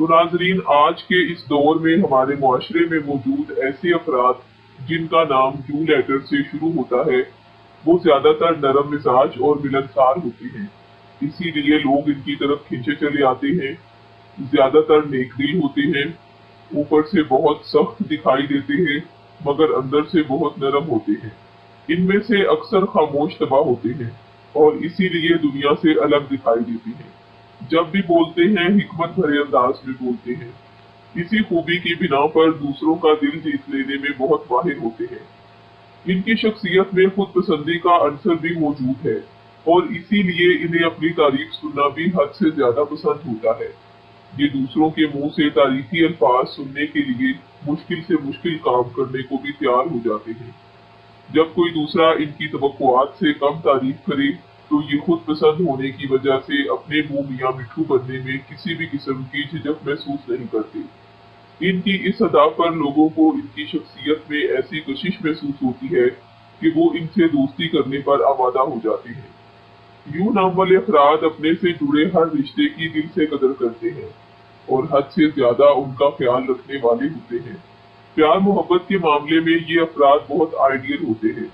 تو नाज़रीन, आज के इस दौर में हमारे मुआशरे में मौजूद ऐसे अफराद जिनका नाम यू लेटर से शुरू होता है, वो ज्यादातर नरम मिजाज और मिलनसार होते हैं। इसीलिए लोग इनकी तरफ खींचे चले आते हैं। ज्यादातर नेकदिल होते हैं, ऊपर से बहुत सख्त दिखाई देते हैं, मगर अंदर से बहुत नरम होते हैं। इनमें से अक्सर खामोश तबाह होते हैं और इसीलिए दुनिया से अलग दिखाई देते हैं। जब भी बोलते हैं हिकमत भरे अंदाज में बोलते हैं। इसी खूबी की बिना पर दूसरों का दिल जीत लेने में बहुत माहिर होते हैं। इनकी शख्सियत में खुद पसंदी का अंसर भी मौजूद है और इसीलिए इन्हें अपनी तारीफ सुनना भी हद से ज्यादा पसंद होता है। ये दूसरों के मुंह से तारीफी अल्फाज सुनने के लिए मुश्किल से मुश्किल काम करने को भी तैयार हो जाते हैं। जब कोई दूसरा इनकी तवक्कुआत से कम तारीफ करे तो ये खुद पसंद होने की वजह से अपने मुंह मियां मिठू बनने में किसी भी किस्म की झिझक महसूस नहीं करते। इनकी इस अदा पर लोगों को इनकी शख्सियत में ऐसी कशिश महसूस होती है कि वो इनसे दोस्ती करने पर आमादा हो जाते हैं। यूं नाम वाले अफराद अपने से जुड़े हर रिश्ते की दिल से कदर करते हैं और हद से ज्यादा उनका ख्याल रखने वाले होते हैं। प्यार मोहब्बत के मामले में ये अफराद बहुत आइडियल होते हैं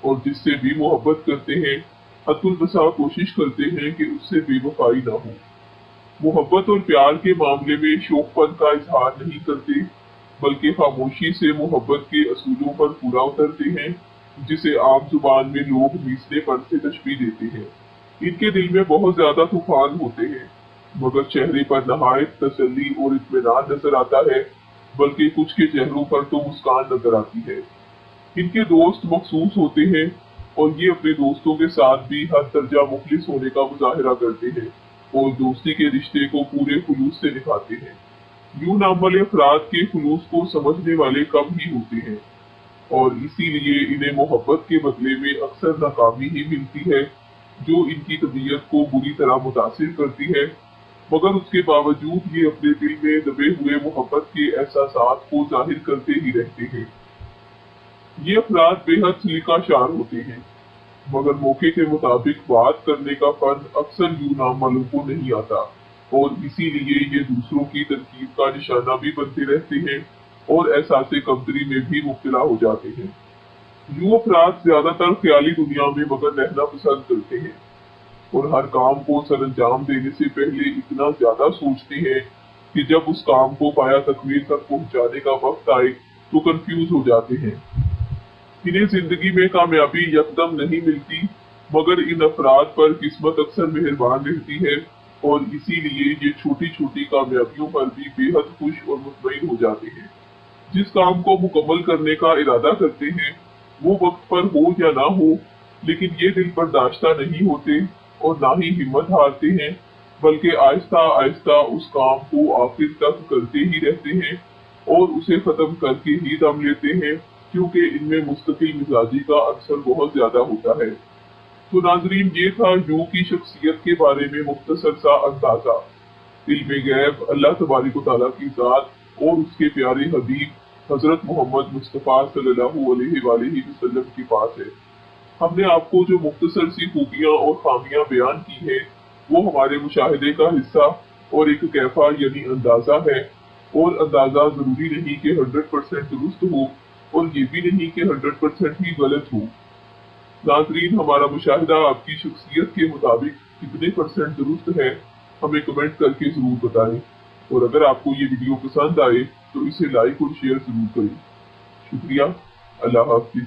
और जिससे भी मोहब्बत करते हैं अतुल बसा कोशिश करते हैं कि उससे बेवफाई ना हो। मोहब्बत और प्यार के मामले में शौकपन का इजहार नहीं करते, बल्कि खामोशी से मोहब्बत के असूलों पर पूरा उतरते हैं, जिसे आम जुबान में लोग मीसनेपन से तशबीह देते हैं। इनके दिल में बहुत ज्यादा तूफान होते हैं, मगर चेहरे पर नहायत तसल्ली और इत्मीनान नजर आता है, बल्कि कुछ के चेहरों पर तो मुस्कान नजर आती है। इनके दोस्त मखसूस होते हैं और ये अपने दोस्तों के साथ भी हर दर्जा मुखलिस होने का मुजाहिरा करते हैं और दोस्ती के रिश्ते को पूरे खुलूस से निभाते हैं। यूं नाम वाले अफराद के खुलूस को समझने वाले कम ही होते हैं और इसीलिए इन्हें मोहब्बत के बदले में अक्सर नाकामी ही मिलती है, जो इनकी तबीयत को बुरी तरह मुतासिर करती है। मगर उसके बावजूद ये अपने दिल में दबे हुए मोहब्बत के एहसासात को जाहिर करते ही रहते हैं। ये अफराद बेहद सलीकाशार होते हैं, मगर मौके के मुताबिक बात करने का फन अक्सर यूं नाम वालों को नहीं आता और इसीलिए ये दूसरों की तनकीद का निशाना भी बनते रहते हैं और एहसासे कमतरी में भी मुब्तला हो जाते हैं। यूं अफराद ज्यादातर ख्याली दुनिया में मगर रहना पसंद करते हैं और हर काम को सरअंजाम देने से पहले इतना ज्यादा सोचते हैं कि जब उस काम को पाया तकमील तक पहुंचाने का वक्त आए तो कंफ्यूज हो जाते हैं। इन्हें जिंदगी में कामयाबी यकदम नहीं मिलती, मगर इन अफराद पर किस्मत अक्सर मेहरबान रहती है और इसीलिए ये छोटी छोटी कामयाबियों पर भी बेहद खुश और मुतमईन हो जाते हैं। जिस काम को मुकम्मल करने का इरादा करते हैं वो वक्त पर हो या ना हो, लेकिन ये दिल बर्दाश्ता नहीं होते और ना ही हिम्मत हारते हैं, बल्कि आहिस्ता आहिस्ता उस काम को आखिर तक करते ही रहते हैं और उसे खत्म करके ही दम लेते हैं, क्योंकि इनमें मुस्तकिल मिजाजी का अक्सर बहुत ज्यादा होता है। तो नाजरीन, ये था यू की शख्सियत के बारे में मुख्तसर सा अंदाजा। इल्म गैब अल्लाह तबारिक व तआला की जात और उसके प्यारे हबीब हजरत मोहम्मद मुस्तफ़ा सल्लल्लाहु अलैहि वसल्लम के पास है। हमने आपको जो मुख्तसर सी खूबियां और खामियां बयान की हैं वो हमारे मुशाहिदे का हिस्सा और एक कैफा यानी अंदाजा है, और अंदाजा जरूरी नहीं कि 100% दुरुस्त हो और ये भी नहीं कि 100% ही गलत हो। नाजरीन, हमारा मुशाहिदा आपकी शख्सियत के मुताबिक कितने % दुरुस्त है हमें कमेंट करके जरूर बताएं, और अगर आपको ये वीडियो पसंद आए तो इसे लाइक और शेयर जरूर करें। शुक्रिया। अल्लाह हाफिज।